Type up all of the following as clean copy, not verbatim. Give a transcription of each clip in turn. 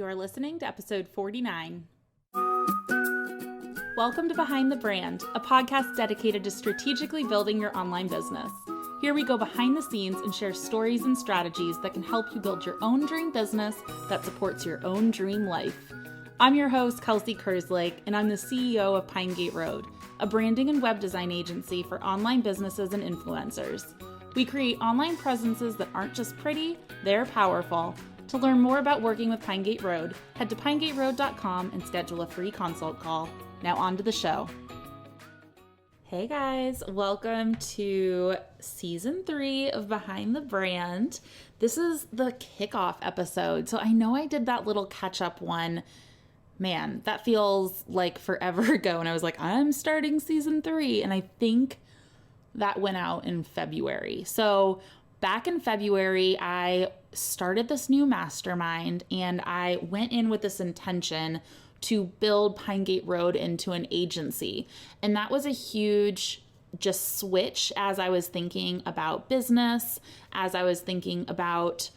You're listening to episode 49. Welcome to Behind the Brand, a podcast dedicated to strategically building your online business. Here we go behind the scenes and share stories and strategies that can help you build your own dream business that supports your own dream life. I'm your host, Kelsey Kerslake, and I'm the CEO of pinegateroad, a branding and web design agency for online businesses and influencers. We create online presences that aren't just pretty, they're powerful. To learn more about working with pinegateroad, head to pinegateroad.com and schedule a free consult call. Now on to the show. Hey guys, welcome to season 3 of Behind the Brand. This is the kickoff episode. So I know I did that little catch-up one. Man, that feels like forever ago. And I was like, I'm starting season 3. And I think that went out in February. So back in February, I started this new mastermind and I went in with this intention to build pinegateroad into an agency. And that was a huge just switch as I was thinking about business, as I was thinking about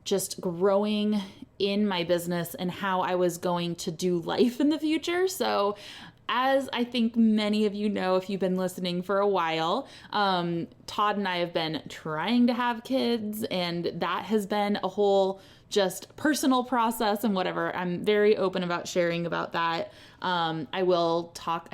just growing in my business and how I was going to do life in the future. So as I think many of you know, if you've been listening for a while, Todd and I have been trying to have kids, and that has been a whole just personal process and whatever. I'm very open about sharing about that. I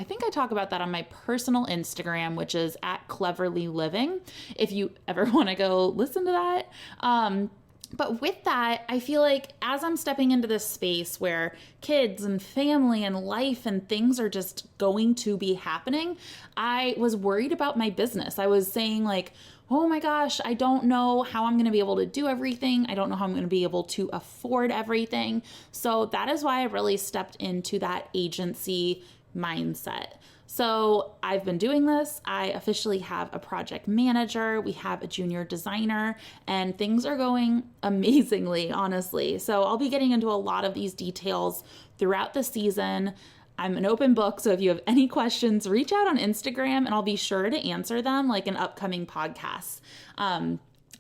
think I talk about that on my personal Instagram, which is @cleverlyliving, if you ever want to go listen to that. But with that, I feel like as I'm stepping into this space where kids and family and life and things are just going to be happening, I was worried about my business. I was saying like, oh my gosh, I don't know how I'm going to be able to do everything. I don't know how I'm going to be able to afford everything. So that is why I really stepped into that agency mindset. So I've been doing this. I officially have a project manager. We have a junior designer, and things are going amazingly, honestly. So I'll be getting into a lot of these details throughout the season. I'm an open book, so if you have any questions, reach out on Instagram and I'll be sure to answer them like in upcoming podcasts.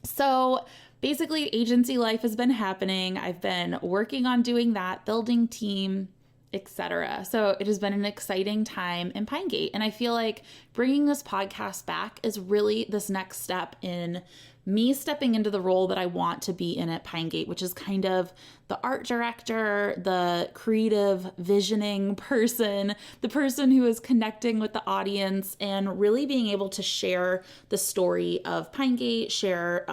So basically, agency life has been happening. I've been working on doing that, building team, etc. So it has been an exciting time in Pinegate. And I feel like bringing this podcast back is really this next step in me stepping into the role that I want to be in at Pinegate, which is kind of the art director, the creative visioning person, the person who is connecting with the audience and really being able to share the story of Pinegate, share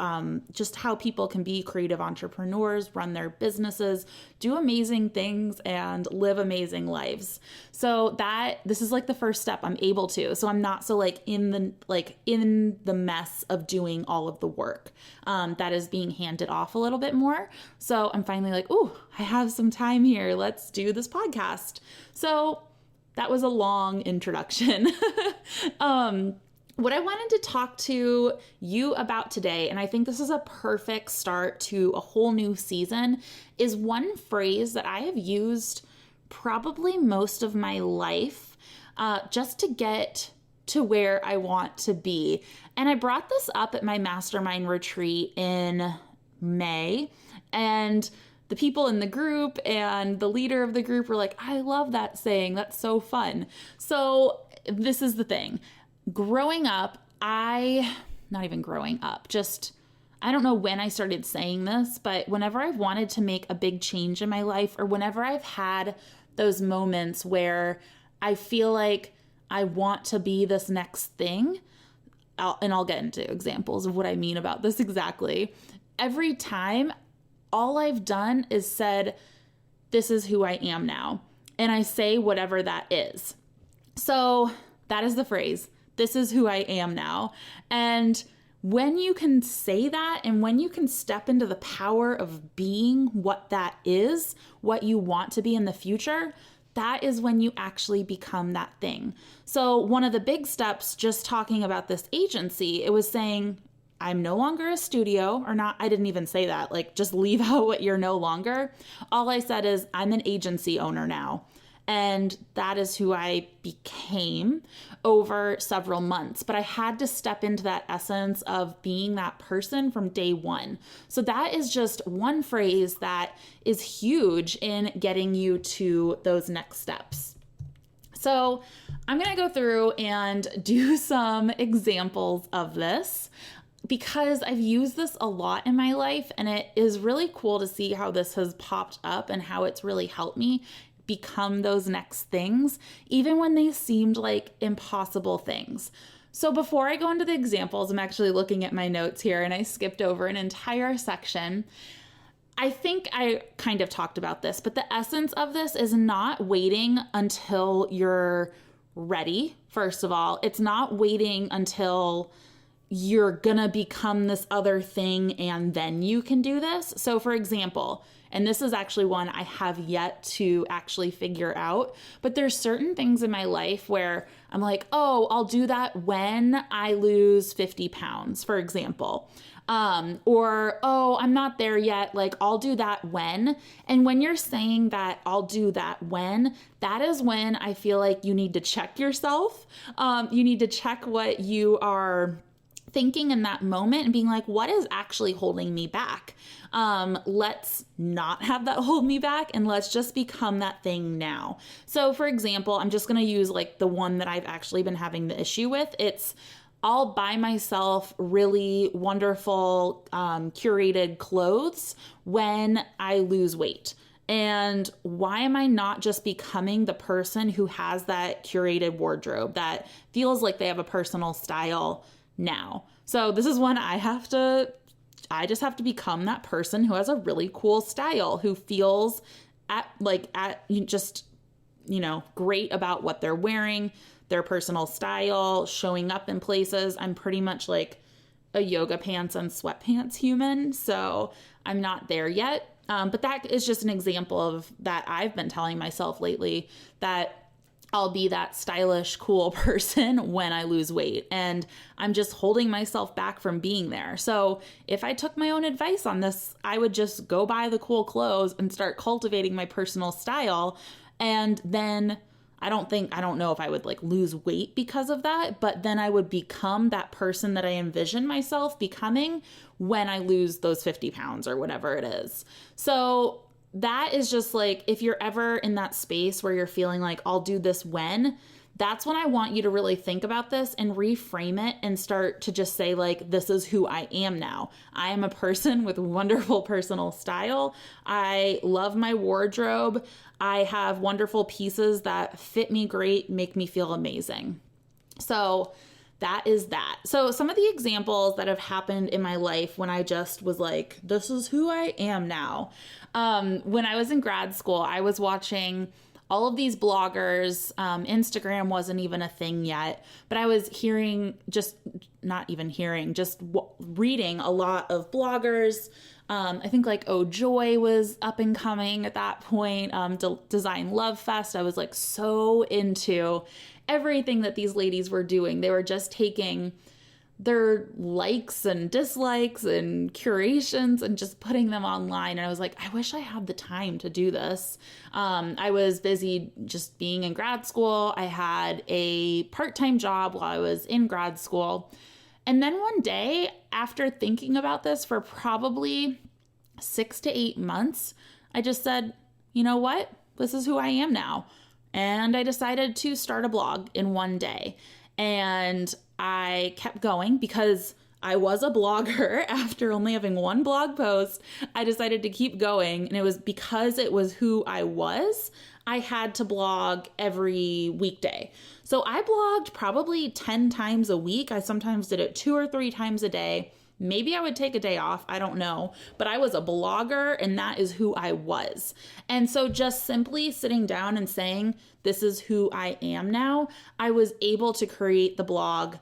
just how people can be creative entrepreneurs, run their businesses, do amazing things, and live amazing lives. So this is like the first step I'm able to. So I'm not so in the mess of doing all of the work that is being handed off a little bit more. So I'm finally like, ooh, I have some time here. Let's do this podcast. So that was a long introduction. What I wanted to talk to you about today, and I think this is a perfect start to a whole new season, is one phrase that I have used probably most of my life just to get to where I want to be. And I brought this up at my mastermind retreat in May, and the people in the group and the leader of the group were like, I love that saying. That's so fun. So this is the thing. Growing up, I don't know when I started saying this, but whenever I've wanted to make a big change in my life, or whenever I've had those moments where I feel like I want to be this next thing, I'll get into examples of what I mean about this exactly. Every time, all I've done is said, this is who I am now. And I say whatever that is. So that is the phrase. This is who I am now. And when you can say that, and when you can step into the power of being what that is, what you want to be in the future, that is when you actually become that thing. So one of the big steps, just talking about this agency, it was saying, I'm no longer a studio, or not. I didn't even say that, like just leave out what you're no longer. All I said is I'm an agency owner now. And that is who I became over several months. But I had to step into that essence of being that person from day one. So that is just one phrase that is huge in getting you to those next steps. So I'm going to go through and do some examples of this because I've used this a lot in my life, and it is really cool to see how this has popped up and how it's really helped me become those next things, even when they seemed like impossible things. So before I go into the examples, I'm actually looking at my notes here, and I skipped over an entire section. I think I kind of talked about this, but the essence of this is not waiting until you're ready. First of all, it's not waiting until you're gonna become this other thing and then you can do this. So for example, and this is actually one I have yet to actually figure out, but there's certain things in my life where I'm like, oh, I'll do that when I lose 50 pounds, for example. Or, oh, I'm not there yet. Like, I'll do that when. And when you're saying that I'll do that when, that is when I feel like you need to check yourself. You need to check what you are thinking in that moment and being like, what is actually holding me back? Let's not have that hold me back, and let's just become that thing now. So for example, I'm just going to use like the one that I've actually been having the issue with. It's I'll buy myself really wonderful, curated clothes when I lose weight. And why am I not just becoming the person who has that curated wardrobe that feels like they have a personal style now? So this is one I just have to become that person who has a really cool style, who feels great about what they're wearing, their personal style, showing up in places. I'm pretty much like a yoga pants and sweatpants human, so I'm not there yet. But that is just an example of that I've been telling myself lately, that I'll be that stylish, cool person when I lose weight. And I'm just holding myself back from being there. So if I took my own advice on this, I would just go buy the cool clothes and start cultivating my personal style. And then I don't know if I would like lose weight because of that, but then I would become that person that I envision myself becoming when I lose those 50 pounds or whatever it is. So that is just like, if you're ever in that space where you're feeling like I'll do this when, that's when I want you to really think about this and reframe it and start to just say like, this is who I am now. I am a person with wonderful personal style. I love my wardrobe. I have wonderful pieces that fit me great, make me feel amazing. So that is that. So some of the examples that have happened in my life when I just was like, this is who I am now. When I was in grad school, I was watching all of these bloggers. Instagram wasn't even a thing yet, but I was reading a lot of bloggers. I think like Oh Joy was up and coming at that point. Design Love Fest. I was like so into everything that these ladies were doing. They were just taking their likes and dislikes and curations and just putting them online. And I was like, I wish I had the time to do this. I was busy just being in grad school. I had a part-time job while I was in grad school. And then one day, after thinking about this for probably 6 to 8 months, I just said, you know what? This is who I am now. And I decided to start a blog in one day. And I kept going because I was a blogger. After only having one blog post, I decided to keep going. And it was because it was who I was. I had to blog every weekday. So I blogged probably 10 times a week. I sometimes did it 2 or 3 times a day. Maybe I would take a day off. I don't know. But I was a blogger, and that is who I was. And so just simply sitting down and saying, this is who I am now, I was able to create the blog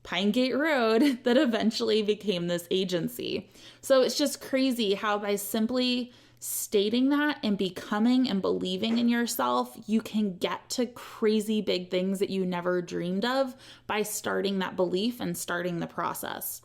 Pinegateroad that eventually became this agency. So it's just crazy how by simply stating that and becoming and believing in yourself, you can get to crazy big things that you never dreamed of by starting that belief and starting the process.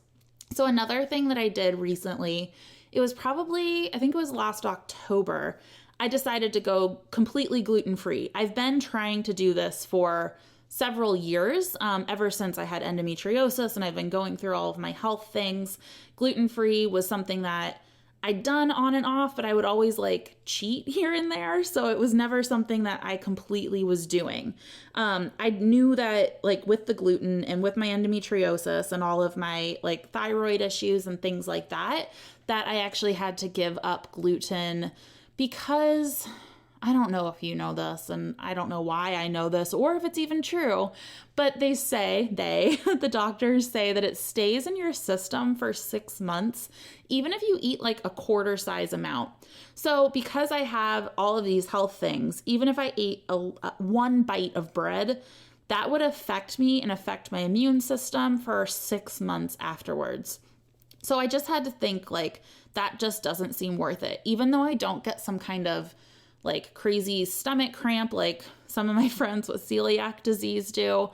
So another thing that I did recently, it was probably, I think it was last October, I decided to go completely gluten-free. I've been trying to do this for several years, ever since I had endometriosis, and I've been going through all of my health things. Gluten-free was something that I'd done on and off, but I would always like cheat here and there. So it was never something that I completely was doing. I knew that like with the gluten and with my endometriosis and all of my like thyroid issues and things like that, that I actually had to give up gluten because I don't know if you know this, and I don't know why I know this or if it's even true, but the doctors say that it stays in your system for 6 months, even if you eat like a quarter size amount. So because I have all of these health things, even if I ate one bite of bread, that would affect me and affect my immune system for 6 months afterwards. So I just had to think like, that just doesn't seem worth it. Even though I don't get some kind of like crazy stomach cramp like some of my friends with celiac disease do,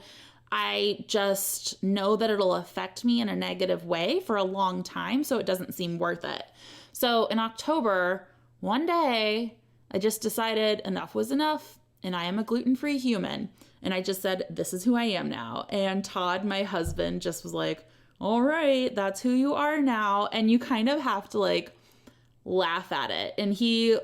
I just know that it'll affect me in a negative way for a long time, so it doesn't seem worth it. So in October, one day, I just decided enough was enough, and I am a gluten-free human. And I just said, this is who I am now. And Todd, my husband, just was like, all right, that's who you are now. And you kind of have to like laugh at it. And he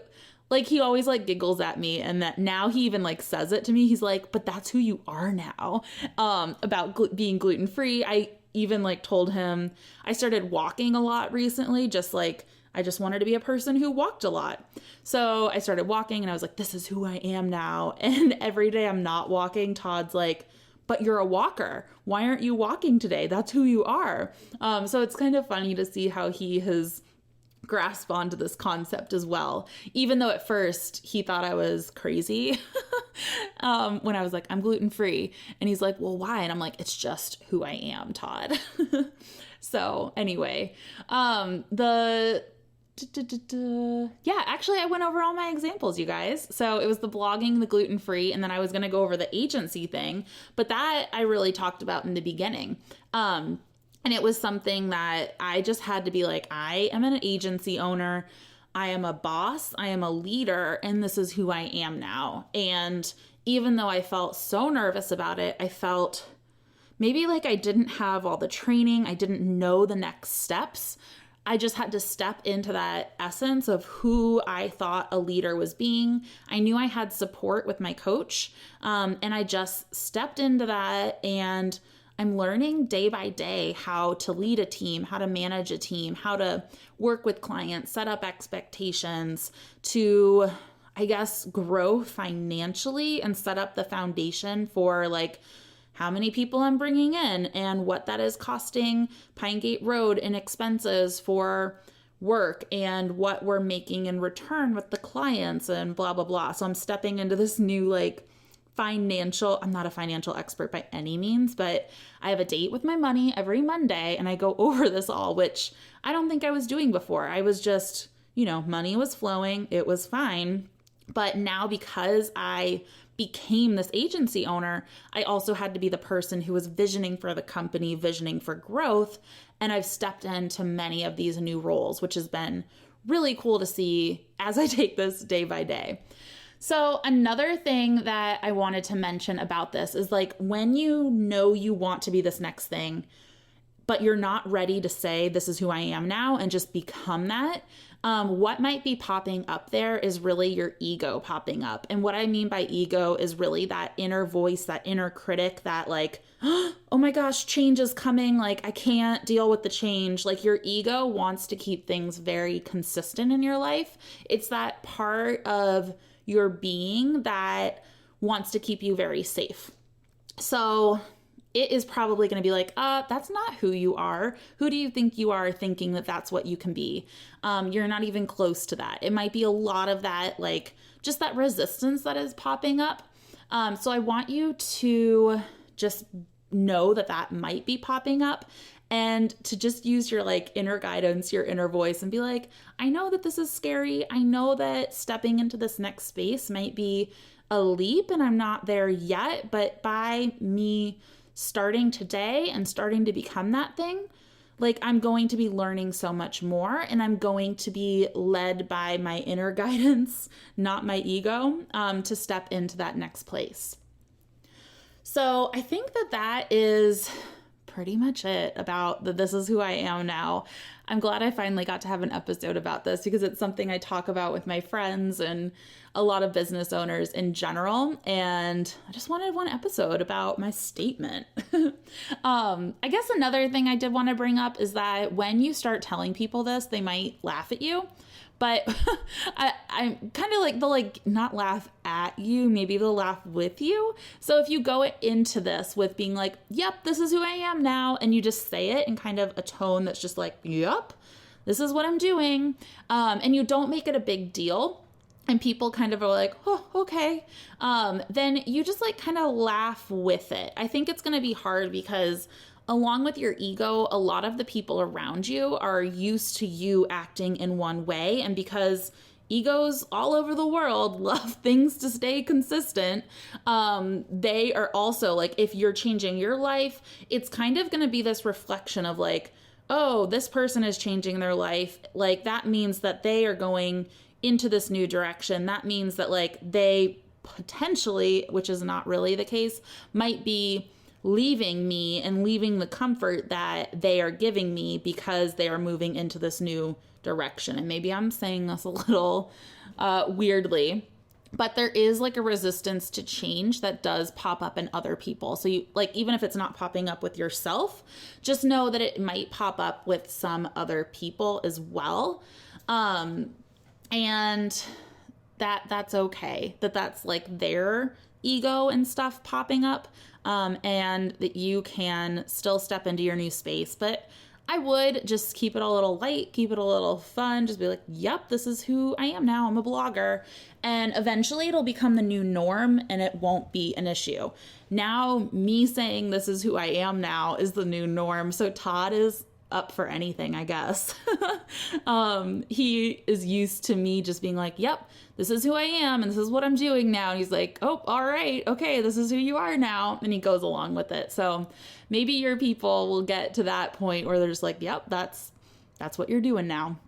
always like giggles at me, and that now he even like says it to me. He's like, but that's who you are now, about being gluten-free. I even like told him I started walking a lot recently, just like I just wanted to be a person who walked a lot. So I started walking and I was like, this is who I am now. And every day I'm not walking, Todd's like, but you're a walker. Why aren't you walking today? That's who you are. So it's kind of funny to see how he has grasp onto this concept as well, even though at first he thought I was crazy when I was like, I'm gluten-free. And he's like, well, why? And I'm like, it's just who I am, Todd. So anyway, actually I went over all my examples, you guys. So it was the blogging, the gluten-free, and then I was going to go over the agency thing, but that I really talked about in the beginning. And it was something that I just had to be like, I am an agency owner. I am a boss. I am a leader. And this is who I am now. And even though I felt so nervous about it, I felt maybe like I didn't have all the training. I didn't know the next steps. I just had to step into that essence of who I thought a leader was being. I knew I had support with my coach. And I just stepped into that, and I'm learning day by day how to lead a team, how to manage a team, how to work with clients, set up expectations to, I guess, grow financially and set up the foundation for like how many people I'm bringing in and what that is costing pinegateroad in expenses for work and what we're making in return with the clients and blah, blah, blah. So I'm stepping into this new like I'm not a financial expert by any means, but I have a date with my money every Monday and I go over this all, which I don't think I was doing before. I was just, money was flowing. It was fine. But now because I became this agency owner, I also had to be the person who was visioning for the company, visioning for growth. And I've stepped into many of these new roles, which has been really cool to see as I take this day by day. So another thing that I wanted to mention about this is like when you know you want to be this next thing, but you're not ready to say this is who I am now and just become that, what might be popping up there is really your ego popping up. And what I mean by ego is really that inner voice, that inner critic that like, oh my gosh, change is coming. Like I can't deal with the change. Like your ego wants to keep things very consistent in your life. It's that part of your being that wants to keep you very safe. So it is probably going to be like, that's not who you are. Who do you think you are thinking that that's what you can be? You're not even close to that. It might be a lot of that, like just that resistance that is popping up. So I want you to just know that that might be popping up and to just use your like inner guidance, your inner voice and be like, I know that this is scary. I know that stepping into this next space might be a leap and I'm not there yet, but by me starting today and starting to become that thing, like I'm going to be learning so much more, and I'm going to be led by my inner guidance, not my ego, to step into that next place. So I think that is pretty much it about this is who I am now. I'm glad I finally got to have an episode about this because it's something I talk about with my friends and a lot of business owners in general. And I just wanted one episode about my statement. I guess another thing I did want to bring up is that when you start telling people this, they might laugh at you. But I'm kind of like, they'll not laugh at you, maybe they'll laugh with you. So if you go into this with being like, yep, this is who I am now, and you just say it in kind of a tone that's just like, yep, this is what I'm doing, and you don't make it a big deal, and people kind of are like, oh, okay, then you just kind of laugh with it. I think it's going to be hard because along with your ego, a lot of the people around you are used to you acting in one way. And because egos all over the world love things to stay consistent, they are also if you're changing your life, it's kind of going to be this reflection of oh, this person is changing their life. That means that they are going into this new direction. That means that they potentially, which is not really the case, might be leaving me and leaving the comfort that they are giving me because they are moving into this new direction. And maybe I'm saying this a little weirdly, but there is a resistance to change that does pop up in other people. So you even if it's not popping up with yourself, just know that it might pop up with some other people as well. And that's okay. That's their ego and stuff popping up. And that you can still step into your new space. But I would just keep it a little light, keep it a little fun, just be like, yep, this is who I am now. I'm a blogger. And eventually it'll become the new norm and it won't be an issue. Now, me saying this is who I am now is the new norm. So Todd is up for anything, I guess. He is used to me just being like, yep, this is who I am and this is what I'm doing now. And he's like, oh, all right, okay, this is who you are now. And he goes along with it. So maybe your people will get to that point where they're just like, yep, that's what you're doing now.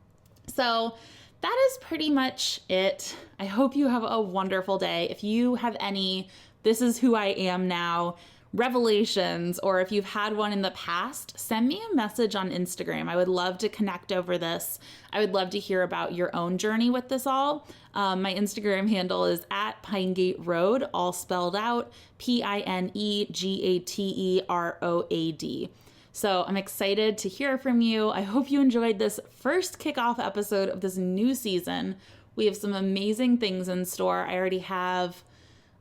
So that is pretty much it. I hope you have a wonderful day. If you have any, this is who I am now revelations, or if you've had one in the past, send me a message on Instagram. I would love to connect over this. I would love to hear about your own journey with this all. My Instagram handle is at pinegateroad, all spelled out, pinegateroad. So I'm excited to hear from you. I hope you enjoyed this first kickoff episode of this new season. We have some amazing things in store. I already have,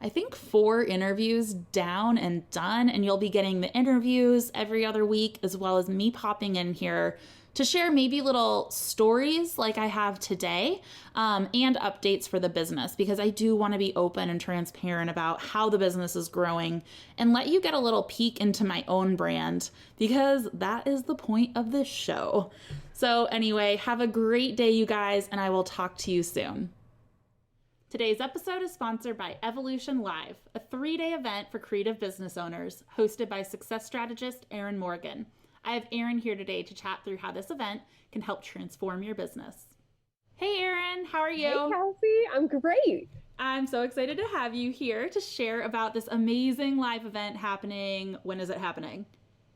I think, 4 interviews down and done, and you'll be getting the interviews every other week, as well as me popping in here to share maybe little stories like I have today, and updates for the business, because I do want to be open and transparent about how the business is growing and let you get a little peek into my own brand, because that is the point of this show. So anyway, have a great day, you guys, and I will talk to you soon. Today's episode is sponsored by Evolution Live, a 3-day event for creative business owners, hosted by success strategist Erin Morgan. I have Erin here today to chat through how this event can help transform your business. Hey Erin, how are you? Hey Kelsey, I'm great. I'm so excited to have you here to share about this amazing live event happening. When is it happening?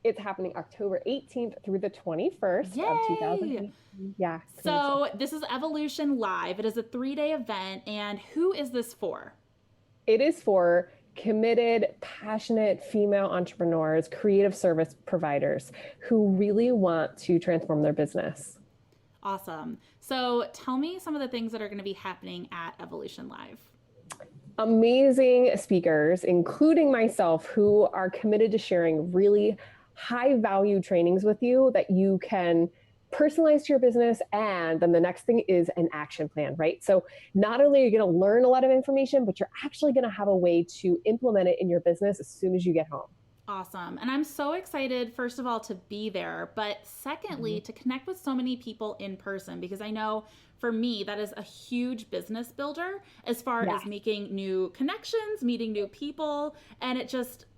It's happening October 18th through the 21st of 2018. Yeah. So this is Evolution Live. It is a 3-day event. And who is this for? It is for committed, passionate female entrepreneurs, creative service providers who really want to transform their business. Awesome. So tell me some of the things that are going to be happening at Evolution Live. Amazing speakers, including myself, who are committed to sharing really high value trainings with you that you can personalize to your business. And then the next thing is an action plan, right? So not only are you going to learn a lot of information, but you're actually going to have a way to implement it in your business as soon as you get home. Awesome. And I'm so excited, first of all, to be there, but secondly, to connect with so many people in person, because I know for me, that is a huge business builder as far as making new connections, meeting new people. And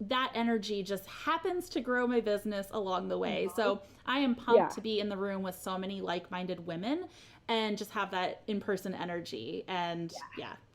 that energy just happens to grow my business along the way. So I am pumped to be in the room with so many like-minded women and just have that in-person energy. And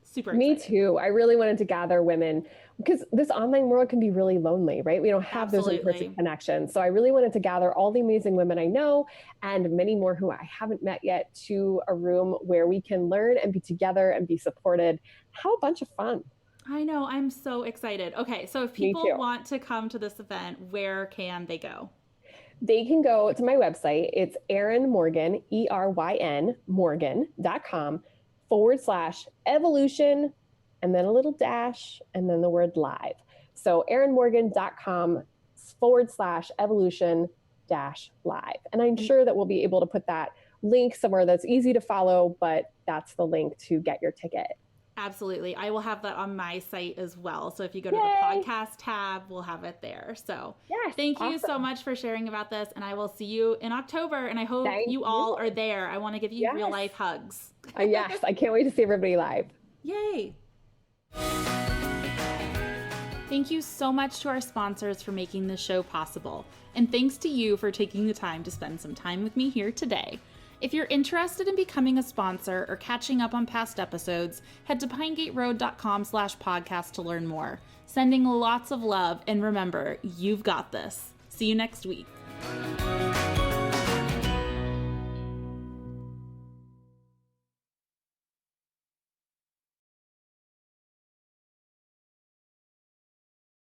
super excited. Me too. I really wanted to gather women because this online world can be really lonely, right? We don't have those in-person connections. So I really wanted to gather all the amazing women I know and many more who I haven't met yet to a room where we can learn and be together and be supported. Have a bunch of fun. I know. I'm so excited. Okay. So if people want to come to this event, where can they go? They can go to my website. It's Erin Morgan, ERYN Morgan.com/evolution, and then a little dash, and then the word live. So erinmorgan.com/evolution-live. And I'm sure that we'll be able to put that link somewhere that's easy to follow, but that's the link to get your ticket. Absolutely. I will have that on my site as well. So if you go to the podcast tab, we'll have it there. So thank you so much for sharing about this. And I will see you in October. And I hope you all are there. I want to give you real life hugs. Yes. I can't wait to see everybody live. Yay. Thank you so much to our sponsors for making this show possible. And thanks to you for taking the time to spend some time with me here today. If you're interested in becoming a sponsor or catching up on past episodes, head to pinegateroad.com/podcast to learn more. Sending lots of love, and remember, you've got this. See you next week.